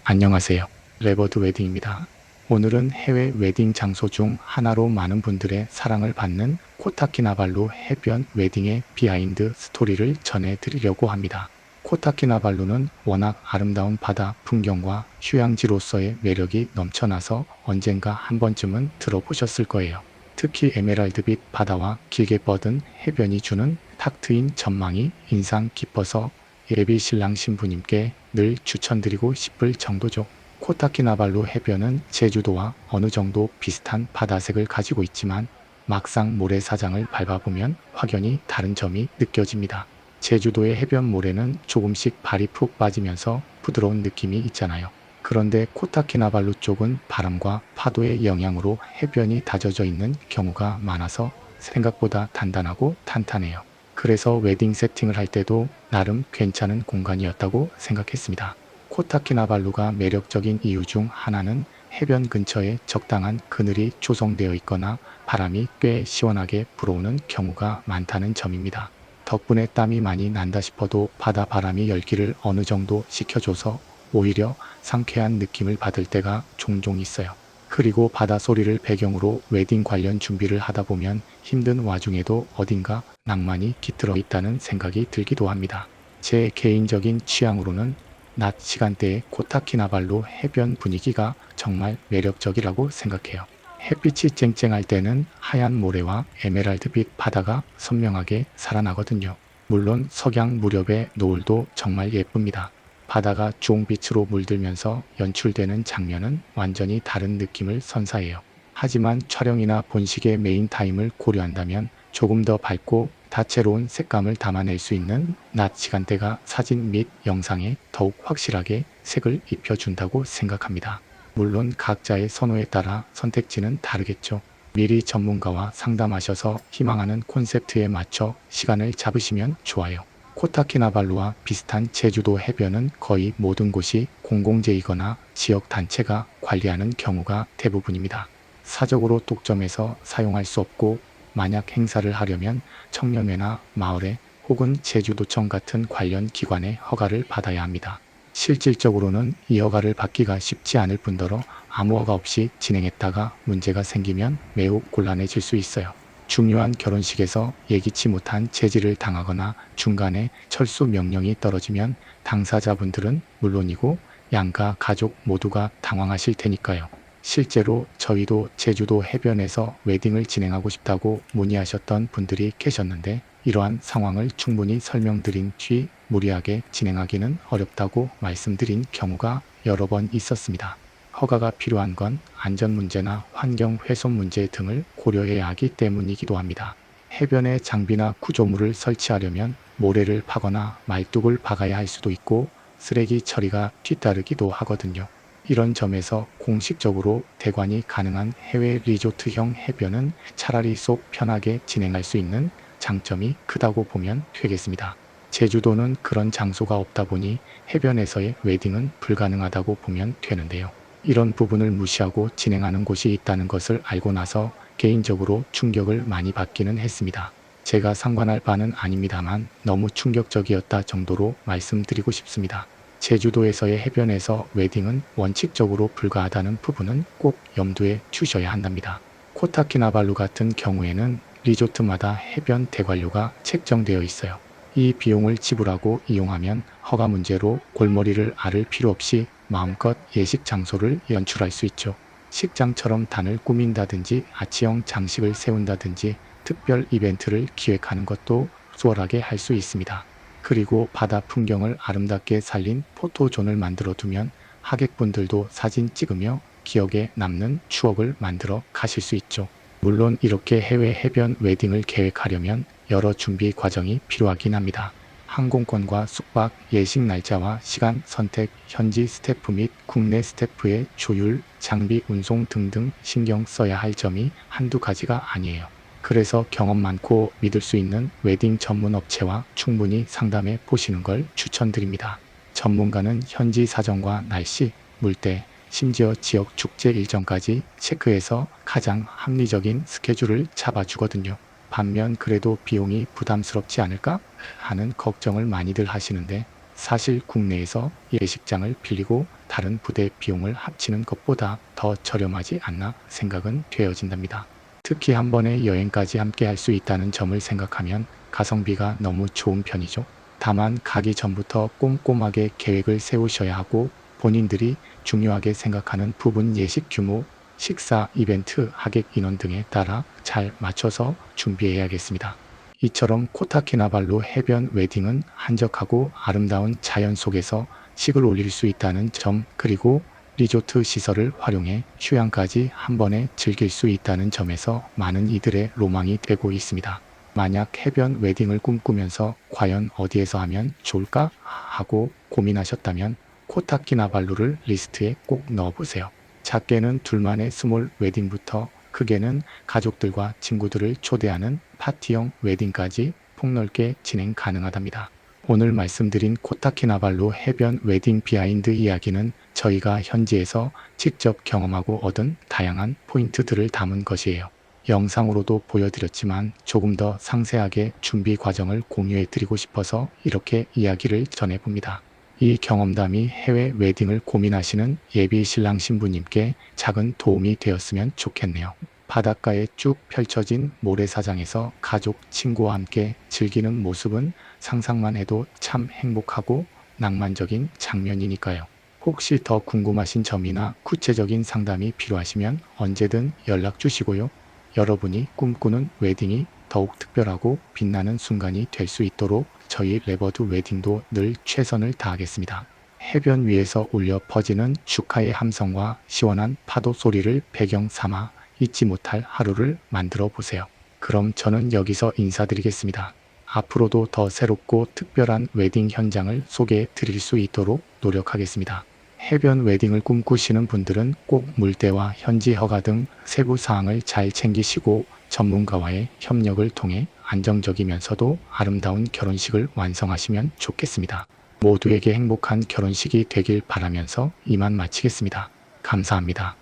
안녕하세요. 레버드 웨딩입니다. 오늘은 해외 웨딩 장소 중 하나로 많은 분들의 사랑을 받는 코타키나발루 해변 웨딩의 비하인드 스토리를 전해드리려고 합니다. 코타키나발루는 워낙 아름다운 바다 풍경과 휴양지로서의 매력이 넘쳐나서 언젠가 한 번쯤은 들어보셨을 거예요. 특히 에메랄드빛 바다와 길게 뻗은 해변이 주는 탁 트인 전망이 인상 깊어서 예비 신랑 신부님께 늘 추천드리고 싶을 정도죠. 코타키나발루 해변은 제주도와 어느 정도 비슷한 바다색을 가지고 있지만 막상 모래사장을 밟아보면 확연히 다른 점이 느껴집니다. 제주도의 해변 모래는 조금씩 발이 푹 빠지면서 부드러운 느낌이 있잖아요. 그런데 코타키나발루 쪽은 바람과 파도의 영향으로 해변이 다져져 있는 경우가 많아서 생각보다 단단하고 탄탄해요. 그래서 웨딩 세팅을 할 때도 나름 괜찮은 공간이었다고 생각했습니다. 코타키나발루가 매력적인 이유 중 하나는 해변 근처에 적당한 그늘이 조성되어 있거나 바람이 꽤 시원하게 불어오는 경우가 많다는 점입니다. 덕분에 땀이 많이 난다 싶어도 바다 바람이 열기를 어느 정도 식혀줘서 오히려 상쾌한 느낌을 받을 때가 종종 있어요. 그리고 바다 소리를 배경으로 웨딩 관련 준비를 하다 보면 힘든 와중에도 어딘가 낭만이 깃들어 있다는 생각이 들기도 합니다. 제 개인적인 취향으로는 낮 시간대의 코타키나발루 해변 분위기가 정말 매력적이라고 생각해요. 햇빛이 쨍쨍할 때는 하얀 모래와 에메랄드빛 바다가 선명하게 살아나거든요. 물론 석양 무렵의 노을도 정말 예쁩니다. 바다가 주홍빛으로 물들면서 연출되는 장면은 완전히 다른 느낌을 선사해요. 하지만 촬영이나 본식의 메인 타임을 고려한다면 조금 더 밝고 다채로운 색감을 담아낼 수 있는 낮 시간대가 사진 및 영상에 더욱 확실하게 색을 입혀준다고 생각합니다. 물론 각자의 선호에 따라 선택지는 다르겠죠. 미리 전문가와 상담하셔서 희망하는 콘셉트에 맞춰 시간을 잡으시면 좋아요. 코타키나발루와 비슷한 제주도 해변은 거의 모든 곳이 공공재이거나 지역 단체가 관리하는 경우가 대부분입니다. 사적으로 독점해서 사용할 수 없고 만약 행사를 하려면 청년회나 마을회 혹은 제주도청 같은 관련 기관의 허가를 받아야 합니다. 실질적으로는 이 허가를 받기가 쉽지 않을 뿐더러 아무 허가 없이 진행했다가 문제가 생기면 매우 곤란해질 수 있어요. 중요한 결혼식에서 예기치 못한 제지를 당하거나 중간에 철수 명령이 떨어지면 당사자분들은 물론이고 양가 가족 모두가 당황하실 테니까요. 실제로 저희도 제주도 해변에서 웨딩을 진행하고 싶다고 문의하셨던 분들이 계셨는데 이러한 상황을 충분히 설명드린 뒤 무리하게 진행하기는 어렵다고 말씀드린 경우가 여러 번 있었습니다. 허가가 필요한 건 안전 문제나 환경 훼손 문제 등을 고려해야 하기 때문이기도 합니다. 해변에 장비나 구조물을 설치하려면 모래를 파거나 말뚝을 박아야 할 수도 있고 쓰레기 처리가 뒤따르기도 하거든요. 이런 점에서 공식적으로 대관이 가능한 해외 리조트형 해변은 차라리 속 편하게 진행할 수 있는 장점이 크다고 보면 되겠습니다. 제주도는 그런 장소가 없다 보니 해변에서의 웨딩은 불가능하다고 보면 되는데요. 이런 부분을 무시하고 진행하는 곳이 있다는 것을 알고 나서 개인적으로 충격을 많이 받기는 했습니다. 제가 상관할 바는 아닙니다만 너무 충격적이었다 정도로 말씀드리고 싶습니다. 제주도에서의 해변에서 웨딩은 원칙적으로 불가하다는 부분은 꼭 염두에 두셔야 한답니다. 코타키나발루 같은 경우에는 리조트마다 해변 대관료가 책정되어 있어요. 이 비용을 지불하고 이용하면 허가 문제로 골머리를 앓을 필요 없이 마음껏 예식 장소를 연출할 수 있죠. 식장처럼 단을 꾸민다든지 아치형 장식을 세운다든지 특별 이벤트를 기획하는 것도 수월하게 할 수 있습니다. 그리고 바다 풍경을 아름답게 살린 포토존을 만들어 두면 하객분들도 사진 찍으며 기억에 남는 추억을 만들어 가실 수 있죠. 물론 이렇게 해외 해변 웨딩을 계획하려면 여러 준비 과정이 필요하긴 합니다. 항공권과 숙박, 예식 날짜와 시간 선택, 현지 스태프 및 국내 스태프의 조율, 장비 운송 등등 신경 써야 할 점이 한두 가지가 아니에요. 그래서 경험 많고 믿을 수 있는 웨딩 전문 업체와 충분히 상담해 보시는 걸 추천드립니다. 전문가는 현지 사정과 날씨, 물때, 심지어 지역 축제 일정까지 체크해서 가장 합리적인 스케줄을 잡아주거든요. 반면 그래도 비용이 부담스럽지 않을까 하는 걱정을 많이들 하시는데 사실 국내에서 예식장을 빌리고 다른 부대 비용을 합치는 것보다 더 저렴하지 않나 생각은 되어진답니다. 특히 한 번에 여행까지 함께 할 수 있다는 점을 생각하면 가성비가 너무 좋은 편이죠. 다만 가기 전부터 꼼꼼하게 계획을 세우셔야 하고 본인들이 중요하게 생각하는 부분 예식 규모, 식사, 이벤트, 하객 인원 등에 따라 잘 맞춰서 준비해야겠습니다. 이처럼 코타키나발루 해변 웨딩은 한적하고 아름다운 자연 속에서 식을 올릴 수 있다는 점, 그리고 리조트 시설을 활용해 휴양까지 한 번에 즐길 수 있다는 점에서 많은 이들의 로망이 되고 있습니다. 만약 해변 웨딩을 꿈꾸면서 과연 어디에서 하면 좋을까 하고 고민하셨다면 코타키나발루를 리스트에 꼭 넣어보세요. 작게는 둘만의 스몰 웨딩부터 크게는 가족들과 친구들을 초대하는 파티형 웨딩까지 폭넓게 진행 가능하답니다. 오늘 말씀드린 코타키나발루 해변 웨딩 비하인드 이야기는 저희가 현지에서 직접 경험하고 얻은 다양한 포인트들을 담은 것이에요. 영상으로도 보여드렸지만 조금 더 상세하게 준비 과정을 공유해 드리고 싶어서 이렇게 이야기를 전해봅니다. 이 경험담이 해외 웨딩을 고민하시는 예비 신랑 신부님께 작은 도움이 되었으면 좋겠네요. 바닷가에 쭉 펼쳐진 모래사장에서 가족, 친구와 함께 즐기는 모습은 상상만 해도 참 행복하고 낭만적인 장면이니까요. 혹시 더 궁금하신 점이나 구체적인 상담이 필요하시면 언제든 연락 주시고요. 여러분이 꿈꾸는 웨딩이 더욱 특별하고 빛나는 순간이 될 수 있도록 저희 레버드 웨딩도 늘 최선을 다하겠습니다. 해변 위에서 울려 퍼지는 축하의 함성과 시원한 파도 소리를 배경 삼아 잊지 못할 하루를 만들어 보세요. 그럼 저는 여기서 인사드리겠습니다. 앞으로도 더 새롭고 특별한 웨딩 현장을 소개해 드릴 수 있도록 노력하겠습니다. 해변 웨딩을 꿈꾸시는 분들은 꼭 물때와 현지 허가 등 세부 사항을 잘 챙기시고 전문가와의 협력을 통해 안정적이면서도 아름다운 결혼식을 완성하시면 좋겠습니다. 모두에게 행복한 결혼식이 되길 바라면서 이만 마치겠습니다. 감사합니다.